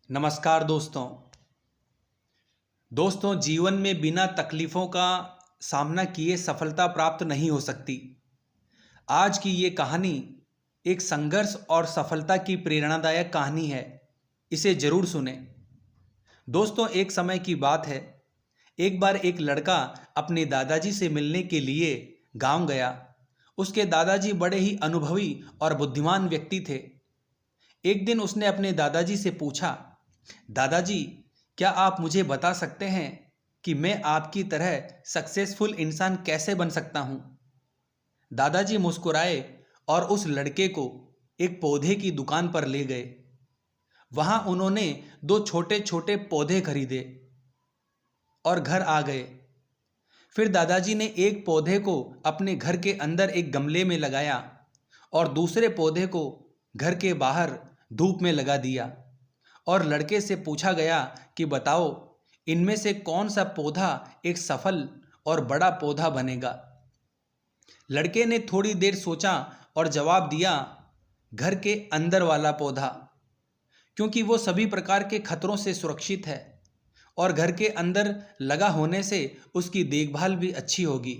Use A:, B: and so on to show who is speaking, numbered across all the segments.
A: नमस्कार दोस्तों जीवन में बिना तकलीफ़ों का सामना किए सफलता प्राप्त नहीं हो सकती। आज की ये कहानी एक संघर्ष और सफलता की प्रेरणादायक कहानी है। इसे ज़रूर सुने। दोस्तों एक समय की बात है। एक बार एक लड़का अपने दादाजी से मिलने के लिए गांव गया। उसके दादाजी बड़े ही अनुभवी और बुद्धिमान व्यक्ति थे। एक दिन उसने अपने दादाजी से पूछा, दादाजी क्या आप मुझे बता सकते हैं कि मैं आपकी तरह सक्सेसफुल इंसान कैसे बन सकता हूँ। दादाजी मुस्कुराए और उस लड़के को एक पौधे की दुकान पर ले गए। वहाँ उन्होंने दो छोटे छोटे पौधे खरीदे और घर आ गए। फिर दादाजी ने एक पौधे को अपने घर के अंदर एक गमले में लगाया और दूसरे पौधे को घर के बाहर धूप में लगा दिया। और लड़के से पूछा गया कि बताओ इनमें से कौन सा पौधा एक सफल और बड़ा पौधा बनेगा। लड़के ने थोड़ी देर सोचा और जवाब दिया, घर के अंदर वाला पौधा, क्योंकि वो सभी प्रकार के खतरों से सुरक्षित है और घर के अंदर लगा होने से उसकी देखभाल भी अच्छी होगी।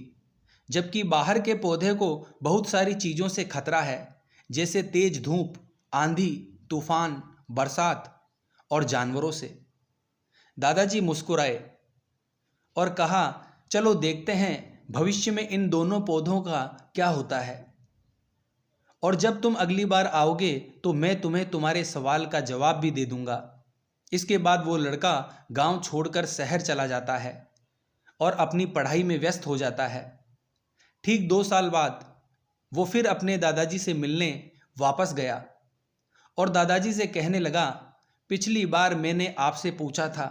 A: जबकि बाहर के पौधे को बहुत सारी चीज़ों से खतरा है, जैसे तेज धूप, आंधी, तूफान, बरसात और जानवरों से। दादाजी मुस्कुराए और कहा, चलो देखते हैं भविष्य में इन दोनों पौधों का क्या होता है, और जब तुम अगली बार आओगे तो मैं तुम्हें तुम्हारे सवाल का जवाब भी दे दूंगा। इसके बाद वो लड़का गांव छोड़कर शहर चला जाता है और अपनी पढ़ाई में व्यस्त हो जाता है। ठीक 2 साल बाद वो फिर अपने दादाजी से मिलने वापस गया और दादाजी से कहने लगा, पिछली बार मैंने आपसे पूछा था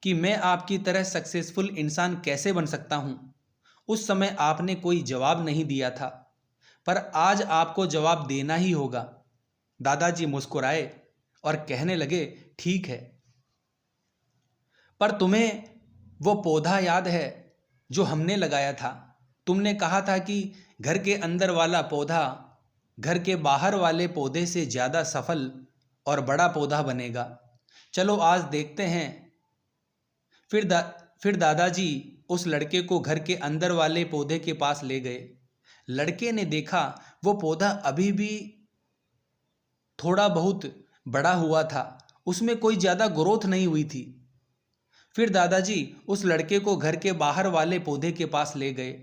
A: कि मैं आपकी तरह सक्सेसफुल इंसान कैसे बन सकता हूँ। उस समय आपने कोई जवाब नहीं दिया था, पर आज आपको जवाब देना ही होगा। दादाजी मुस्कुराए और कहने लगे, ठीक है, पर तुम्हें वो पौधा याद है जो हमने लगाया था? तुमने कहा था कि घर के अंदर वाला पौधा घर के बाहर वाले पौधे से ज़्यादा सफल और बड़ा पौधा बनेगा। चलो आज देखते हैं। फिर दादाजी उस लड़के को घर के अंदर वाले पौधे के पास ले गए। लड़के ने देखा वो पौधा अभी भी थोड़ा बहुत बड़ा हुआ था, उसमें कोई ज़्यादा ग्रोथ नहीं हुई थी। फिर दादाजी उस लड़के को घर के बाहर वाले पौधे के पास ले गए।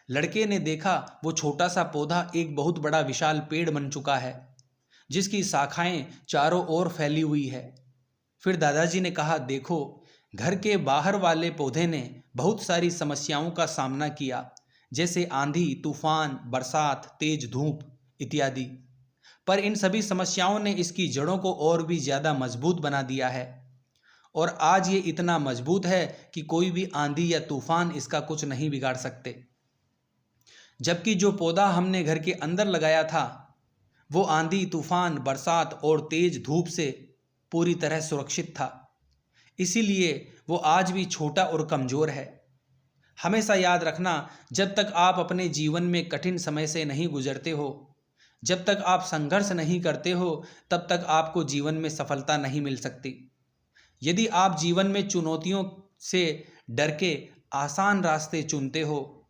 A: लड़के ने देखा वो छोटा सा पौधा एक बहुत बड़ा विशाल पेड़ बन चुका है, जिसकी शाखाएं चारों ओर फैली हुई है। फिर दादाजी ने कहा, देखो, घर के बाहर वाले पौधे ने बहुत सारी समस्याओं का सामना किया, जैसे आंधी, तूफान, बरसात, तेज धूप इत्यादि, पर इन सभी समस्याओं ने इसकी जड़ों को और भी ज़्यादा मजबूत बना दिया है और आज ये इतना मजबूत है कि कोई भी आंधी या तूफान इसका कुछ नहीं बिगाड़ सकते। जबकि जो पौधा हमने घर के अंदर लगाया था वो आंधी, तूफान, बरसात और तेज धूप से पूरी तरह सुरक्षित था, इसीलिए वो आज भी छोटा और कमज़ोर है। हमेशा याद रखना, जब तक आप अपने जीवन में कठिन समय से नहीं गुजरते हो, जब तक आप संघर्ष नहीं करते हो, तब तक आपको जीवन में सफलता नहीं मिल सकती। यदि आप जीवन में चुनौतियों से डर के आसान रास्ते चुनते हो,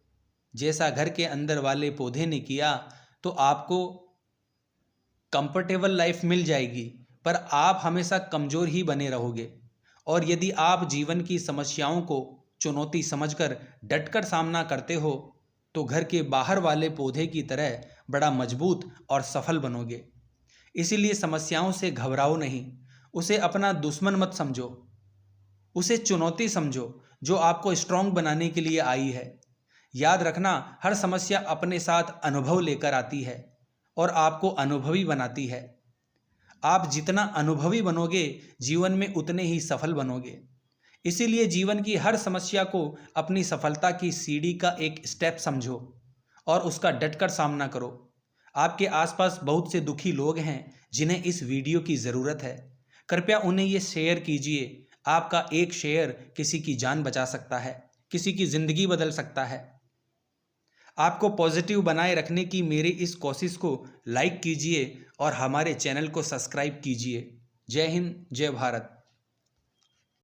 A: जैसा घर के अंदर वाले पौधे ने किया, तो आपको कंफर्टेबल लाइफ मिल जाएगी, पर आप हमेशा कमज़ोर ही बने रहोगे। और यदि आप जीवन की समस्याओं को चुनौती समझकर डटकर सामना करते हो, तो घर के बाहर वाले पौधे की तरह बड़ा मजबूत और सफल बनोगे। इसीलिए समस्याओं से घबराओ नहीं, उसे अपना दुश्मन मत समझो, उसे चुनौती समझो जो आपको स्ट्रांग बनाने के लिए आई है। याद रखना, हर समस्या अपने साथ अनुभव लेकर आती है और आपको अनुभवी बनाती है। आप जितना अनुभवी बनोगे, जीवन में उतने ही सफल बनोगे। इसीलिए जीवन की हर समस्या को अपनी सफलता की सीढ़ी का एक स्टेप समझो और उसका डटकर सामना करो। आपके आसपास बहुत से दुखी लोग हैं जिन्हें इस वीडियो की ज़रूरत है। कृपया उन्हें ये शेयर कीजिए। आपका एक शेयर किसी की जान बचा सकता है, किसी की ज़िंदगी बदल सकता है। आपको पॉजिटिव बनाए रखने की मेरी इस कोशिश को लाइक कीजिए और हमारे चैनल को सब्सक्राइब कीजिए। जय हिंद, जय भारत।